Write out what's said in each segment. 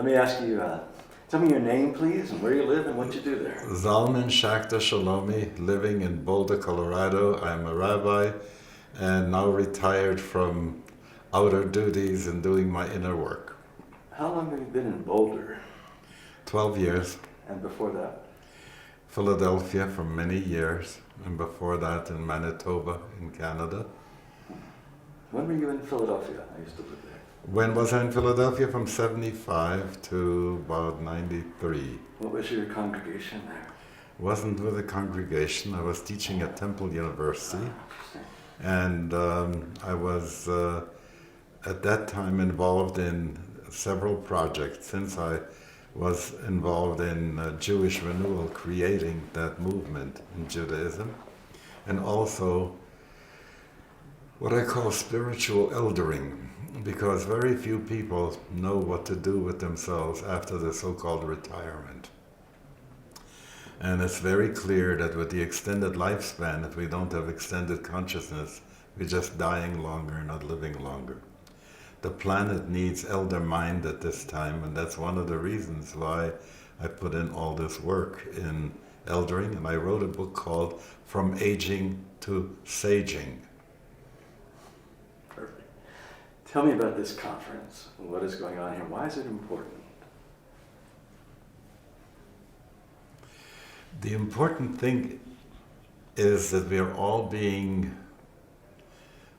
Let me ask you, tell me your name, please, and where you live and what you do there. Zalman Schachter-Shalomi, living in Boulder, Colorado. I'm a rabbi and now retired from outer duties and doing my inner work. How long have you been in Boulder? 12 years. And before that? Philadelphia for many years, and before that in Manitoba in Canada. When were you in Philadelphia? I used to live there. When was I in Philadelphia? From 75 to about 93. What was your congregation there? Wasn't with a congregation. I was teaching at Temple University. And I was at that time involved in several projects, since I was involved in Jewish renewal, creating that movement in Judaism, and also what I call spiritual eldering, because very few people know what to do with themselves after the so-called retirement. And it's very clear that with the extended lifespan, if we don't have extended consciousness, we're just dying longer, not living longer. The planet needs elder mind at this time, and that's one of the reasons why I put in all this work in eldering, and I wrote a book called From Aging to Saging. Perfect. Tell me about this conference. What is going on here? Why is it important? The important thing is that we are all being,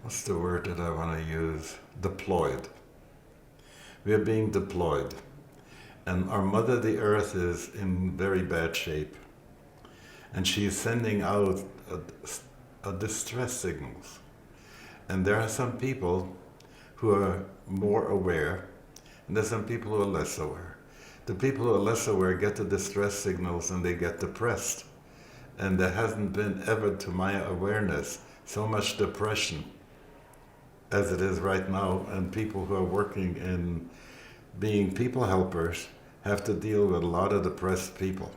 what's the word that I want to use? Deployed. We are being deployed. And our Mother, the Earth, is in very bad shape. And she is sending out a distress signals. And there are some people who are more aware, and there's some people who are less aware. The people who are less aware get the distress signals and they get depressed. And there hasn't been ever, to my awareness, so much depression as it is right now, and people who are working in being people helpers have to deal with a lot of depressed people.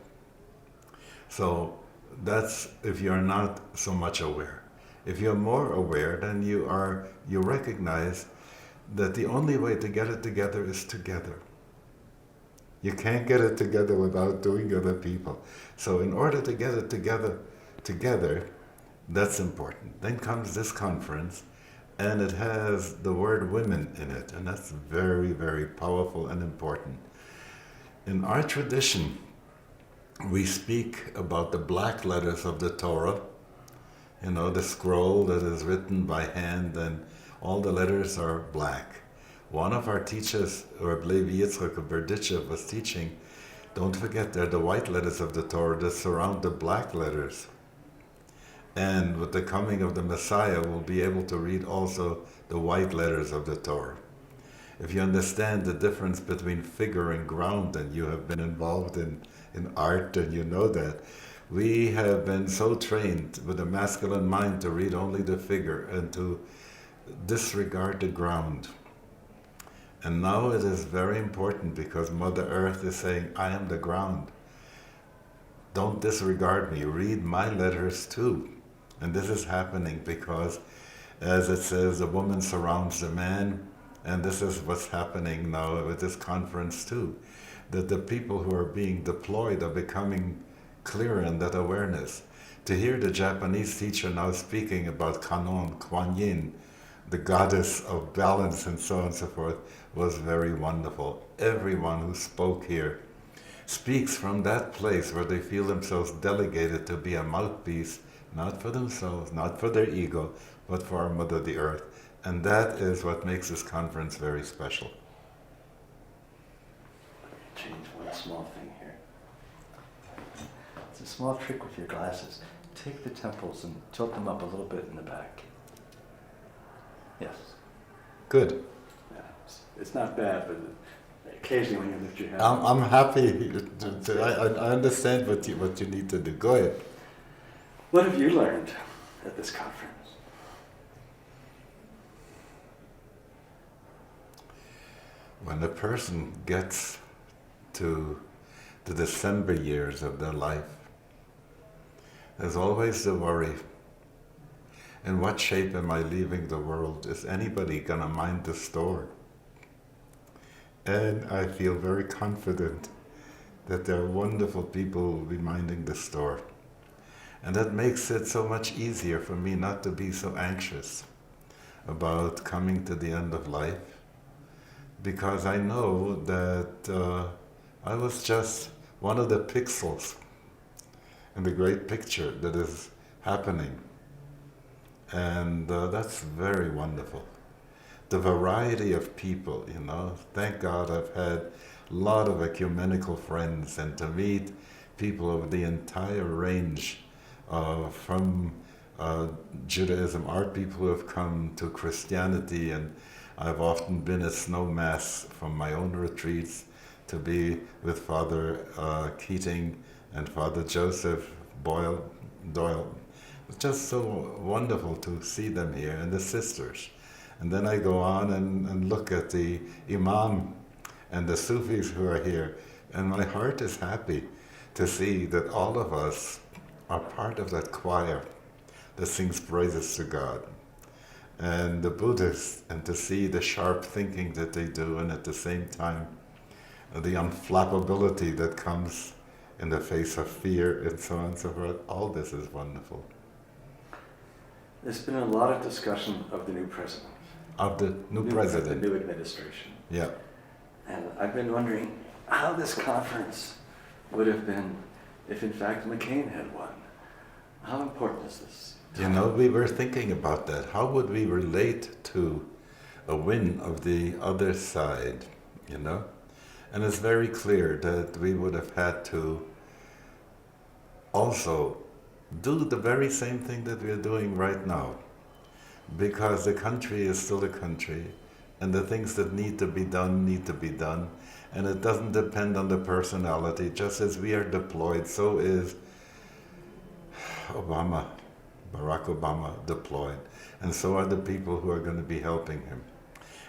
So that's if you're not so much aware. If you're more aware, then you recognize that the only way to get it together is together. You can't get it together without doing other people. So in order to get it together, that's important. Then comes this conference, and it has the word women in it, and that's very, very powerful and important. In our tradition, we speak about the black letters of the Torah, the scroll that is written by hand, and all the letters are black. One of our teachers, Rabbi Yitzchak of Berditchev, was teaching, don't forget they're the white letters of the Torah that surround the black letters. And with the coming of the Messiah, we'll be able to read also the white letters of the Torah. If you understand the difference between figure and ground, and you have been involved in art, and you know that, we have been so trained with a masculine mind to read only the figure and to disregard the ground. And now it is very important because Mother Earth is saying, I am the ground. Don't disregard me, read my letters too. And this is happening because, as it says, the woman surrounds the man, and this is what's happening now with this conference too, that the people who are being deployed are becoming clearer in that awareness. To hear the Japanese teacher now speaking about Kanon, Kuan Yin, the goddess of balance and so on and so forth, was very wonderful. Everyone who spoke here speaks from that place where they feel themselves delegated to be a mouthpiece, not for themselves, not for their ego, but for our Mother the Earth. And that is what makes this conference very special. Change one small thing here. It's a small trick with your glasses. Take the temples and tilt them up a little bit in the back. Yes. Good. Yeah, it's not bad, but occasionally when you lift your hand. I'm happy. I understand what you need to do. Go ahead. What have you learned at this conference? When a person gets to the December years of their life, there's always the worry. In what shape am I leaving the world? Is anybody gonna mind the store? And I feel very confident that there are wonderful people who will be minding the store. And that makes it so much easier for me not to be so anxious about coming to the end of life, because I know that I was just one of the pixels in the great picture that is happening. And that's very wonderful. The variety of people, you know. Thank God I've had a lot of ecumenical friends, and to meet people of the entire range from Judaism, are people who have come to Christianity, and I've often been at Snow Mass from my own retreats to be with Father Keating and Father Joseph Doyle. It's just so wonderful to see them here, and the sisters. And then I go on and look at the Imam and the Sufis who are here, and my heart is happy to see that all of us are part of that choir that sings praises to God. And the Buddhists, and to see the sharp thinking that they do, and at the same time the unflappability that comes in the face of fear and so on and so forth, all this is wonderful. There's been a lot of discussion of the new president. Of the new president. The new administration. Yeah. And I've been wondering how this conference would have been if in fact McCain had won. How important is this? You know, we were thinking about that. How would we relate to a win of the other side, you know? And it's very clear that we would have had to also do the very same thing that we are doing right now, because the country is still a country, and the things that need to be done, and it doesn't depend on the personality. Just as we are deployed, so is Barack Obama deployed, and so are the people who are going to be helping him.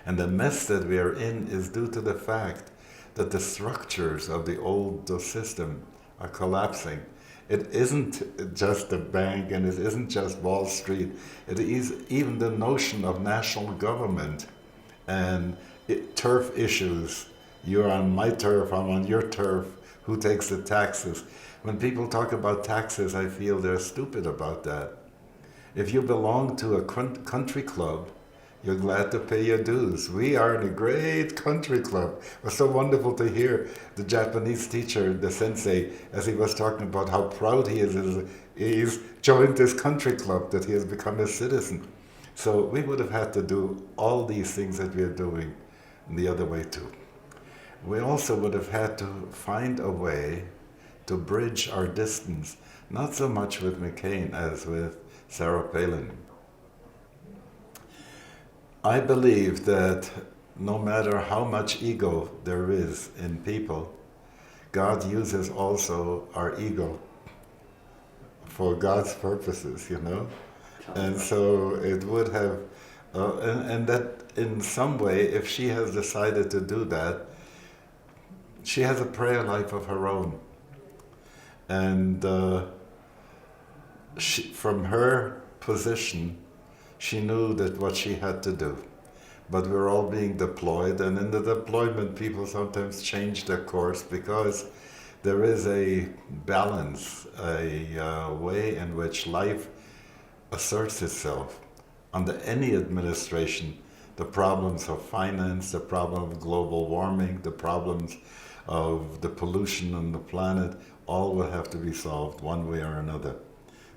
And the mess that we are in is due to the fact that the structures of the old system are collapsing. It isn't just the bank, and it isn't just Wall Street. It is even the notion of national government and turf issues. You're on my turf, I'm on your turf. Who takes the taxes? When people talk about taxes, I feel they're stupid about that. If you belong to a country club, you're glad to pay your dues. We are in a great country club. It was so wonderful to hear the Japanese teacher, the sensei, as he was talking about how proud he is. He's joined this country club, that he has become a citizen. So we would have had to do all these things that we are doing the other way too. We also would have had to find a way to bridge our distance, not so much with McCain as with Sarah Palin. I believe that no matter how much ego there is in people, God uses also our ego for God's purposes, you know? And so it would have, and that in some way, if she has decided to do that, she has a prayer life of her own. And from her position, she knew that what she had to do. But we're all being deployed, and in the deployment, people sometimes change their course because there is a balance, a way in which life asserts itself. Under any administration, the problems of finance, the problem of global warming, the problems of the pollution on the planet, all will have to be solved one way or another.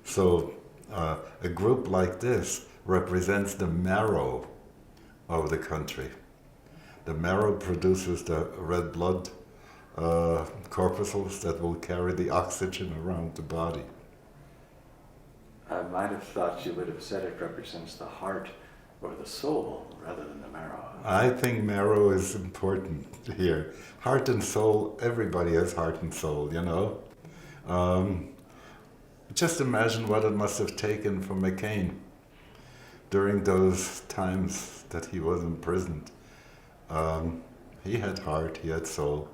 So a group like this represents the marrow of the country. The marrow produces the red blood corpuscles that will carry the oxygen around the body. I might have thought you would have said it represents the heart or the soul rather than the marrow. I think marrow is important here. Heart and soul, everybody has heart and soul, you know. Just imagine what it must have taken for McCain during those times that he was imprisoned. He had heart, he had soul.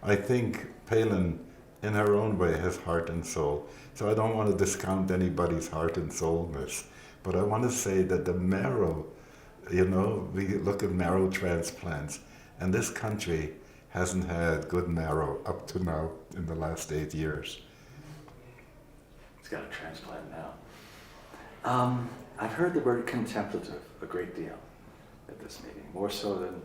I think Palin, in her own way, has heart and soul. So I don't want to discount anybody's heart and soulness, but I want to say that the marrow, you know, we look at marrow transplants, And this country hasn't had good marrow up to now in the last 8 years. He's got a transplant now. I've heard the word contemplative a great deal at this meeting, more so than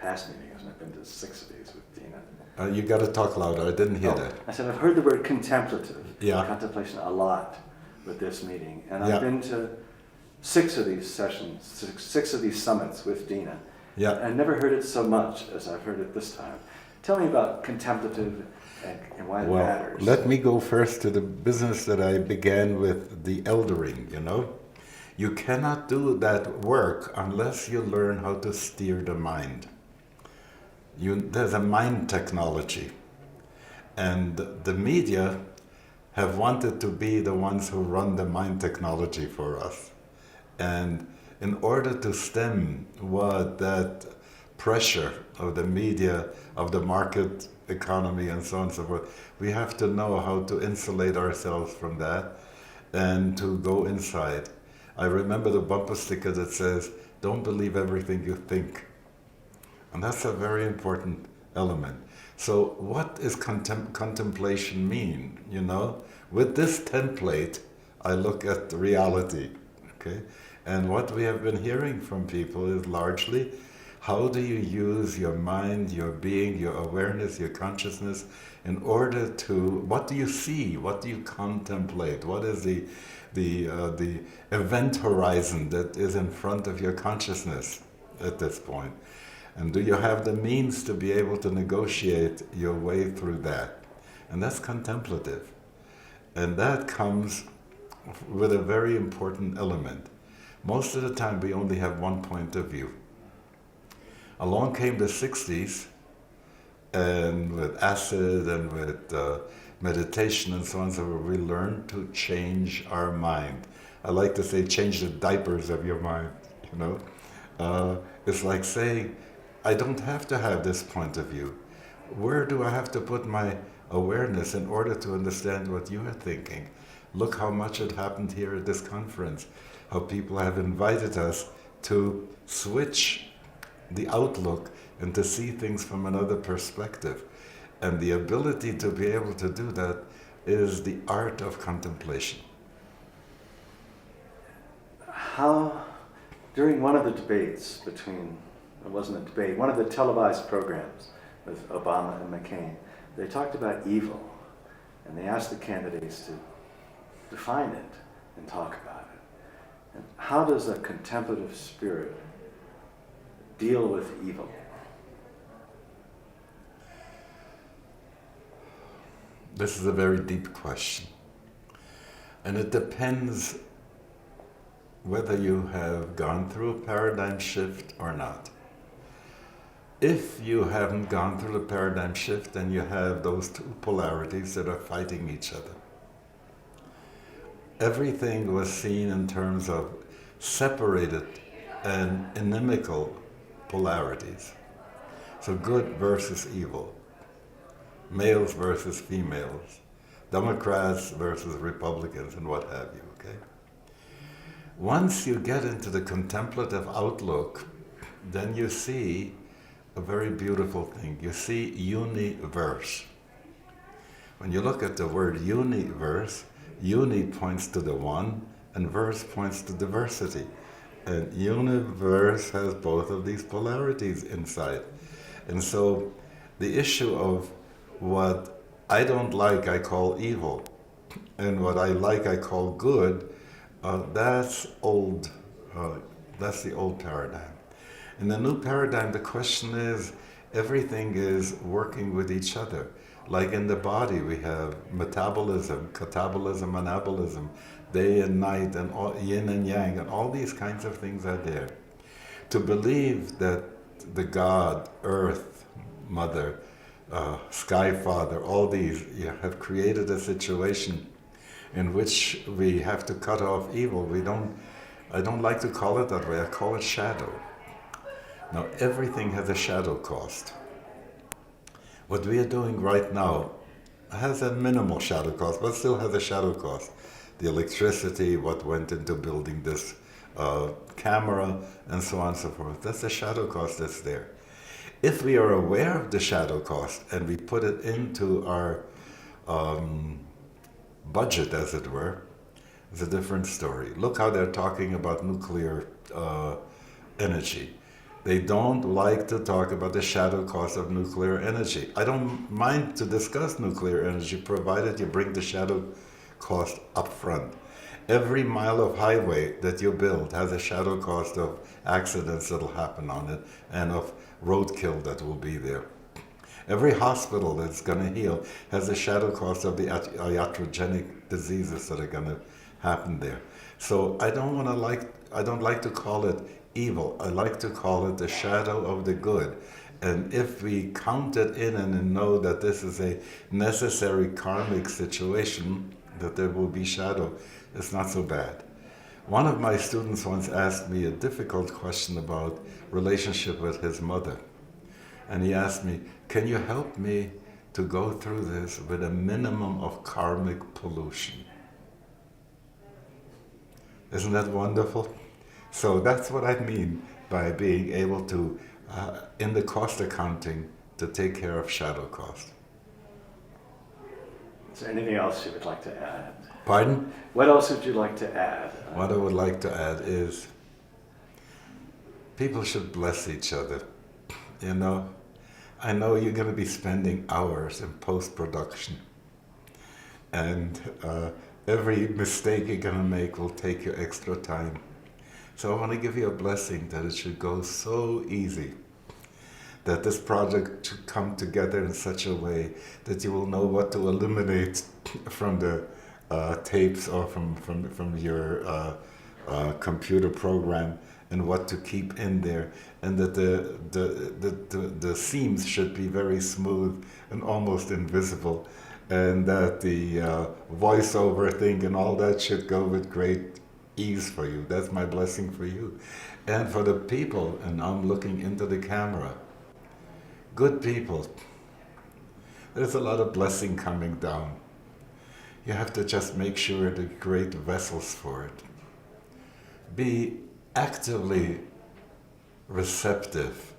past meetings. I've been to 6 of these with Dina. You got to talk louder. I didn't hear that. I said I've heard the word contemplative, Yeah. contemplation, a lot with this meeting, and Yeah. I've been to 6 of these sessions, six of these summits with Dina. Yeah. I never heard it so much as I've heard it this time. Tell me about contemplative and why it matters. Let me go first to the business that I began with, the eldering, you know. You cannot do that work unless you learn how to steer the mind. There's a mind technology. And the media have wanted to be the ones who run the mind technology for us. And in order to stem what that pressure of the media, of the market economy and so on and so forth, we have to know how to insulate ourselves from that and to go inside. I remember the bumper sticker that says, "Don't believe everything you think." And that's a very important element. So what is contemplation mean, you know? With this template, I look at reality, okay? And what we have been hearing from people is largely, how do you use your mind, your being, your awareness, your consciousness in order to, what do you see? What do you contemplate? What is the event horizon that is in front of your consciousness at this point? And do you have the means to be able to negotiate your way through that? And that's contemplative. And that comes with a very important element. Most of the time we only have one point of view. Along came the 60s, and with acid and with meditation and so on, so we learned to change our mind. I like to say, change the diapers of your mind, you know? It's like saying, I don't have to have this point of view. Where do I have to put my awareness in order to understand what you are thinking? Look how much it happened here at this conference, how people have invited us to switch the outlook and to see things from another perspective. And the ability to be able to do that is the art of contemplation. How, during one of the debates between, it wasn't a debate, one of the televised programs with Obama and McCain, they talked about evil, and they asked the candidates to define it and talk about it. And how does a contemplative spirit deal with evil? This is a very deep question. And it depends whether you have gone through a paradigm shift or not. If you haven't gone through the paradigm shift, then you have those two polarities that are fighting each other. Everything was seen in terms of separated and inimical polarities. So good versus evil, males versus females, Democrats versus Republicans, and what have you, okay? Once you get into the contemplative outlook, then you see a very beautiful thing. You see universe. When you look at the word universe, uni points to the one, and verse points to diversity. And universe has both of these polarities inside. And so the issue of what I don't like, I call evil, and what I like, I call good, that's old. That's the old paradigm. In the new paradigm, the question is, everything is working with each other. Like in the body, we have metabolism, catabolism, anabolism, day and night, and all, yin and yang, and all these kinds of things are there. To believe that the God, Earth, Mother, Sky Father, all these have created a situation in which we have to cut off evil. I don't like to call it that way, I call it shadow. Now, everything has a shadow cost. What we are doing right now has a minimal shadow cost, but still has a shadow cost. The electricity, what went into building this camera, and so on and so forth. That's the shadow cost that's there. If we are aware of the shadow cost and we put it into our budget, as it were, it's a different story. Look how they're talking about nuclear energy. They don't like to talk about the shadow cost of nuclear energy. I don't mind to discuss nuclear energy, provided you bring the shadow cost up front. Every mile of highway that you build has a shadow cost of accidents that'll happen on it and of roadkill that will be there. Every hospital that's going to heal has a shadow cost of the iatrogenic diseases that are going to happen there. So I don't like to call it evil. I like to call it the shadow of the good. And if we count it in and know that this is a necessary karmic situation, that there will be shadow, it's not so bad. One of my students once asked me a difficult question about relationship with his mother. And he asked me, can you help me to go through this with a minimum of karmic pollution? Isn't that wonderful? So that's what I mean by being able to, in the cost accounting, to take care of shadow cost. Is there anything else you would like to add? Pardon? What else would you like to add? What I would like to add is people should bless each other. You know, I know you're going to be spending hours in post-production, and every mistake you're going to make will take you extra time. So I want to give you a blessing that it should go so easy, that this project should come together in such a way that you will know what to eliminate from the tapes or from your computer program, and what to keep in there, and that the seams should be very smooth and almost invisible, and that the voiceover thing and all that should go with great ease for you. That's my blessing for you. And for the people, and I'm looking into the camera, good people, there's a lot of blessing coming down. You have to just make sure they're great vessels for it. Be actively receptive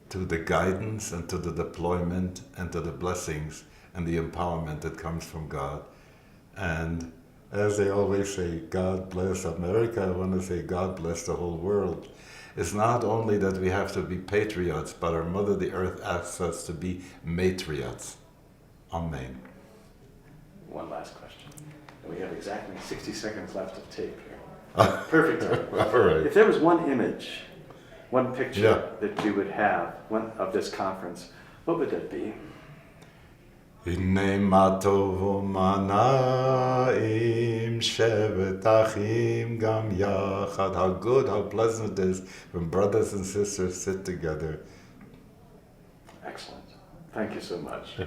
to the guidance and to the deployment and to the blessings and the empowerment that comes from God. And as they always say, God bless America, I want to say God bless the whole world. It's not only that we have to be patriots, but our Mother the Earth asks us to be matriots. Amen. One last question. And we have exactly 60 seconds left of tape here. Perfect time. All right. If there was one image, one picture Yeah. that you would have of this conference, what would that be? Hinei ma tovu manaim shevet achim gam yachad. How good, how pleasant it is when brothers and sisters sit together. Excellent. Thank you so much.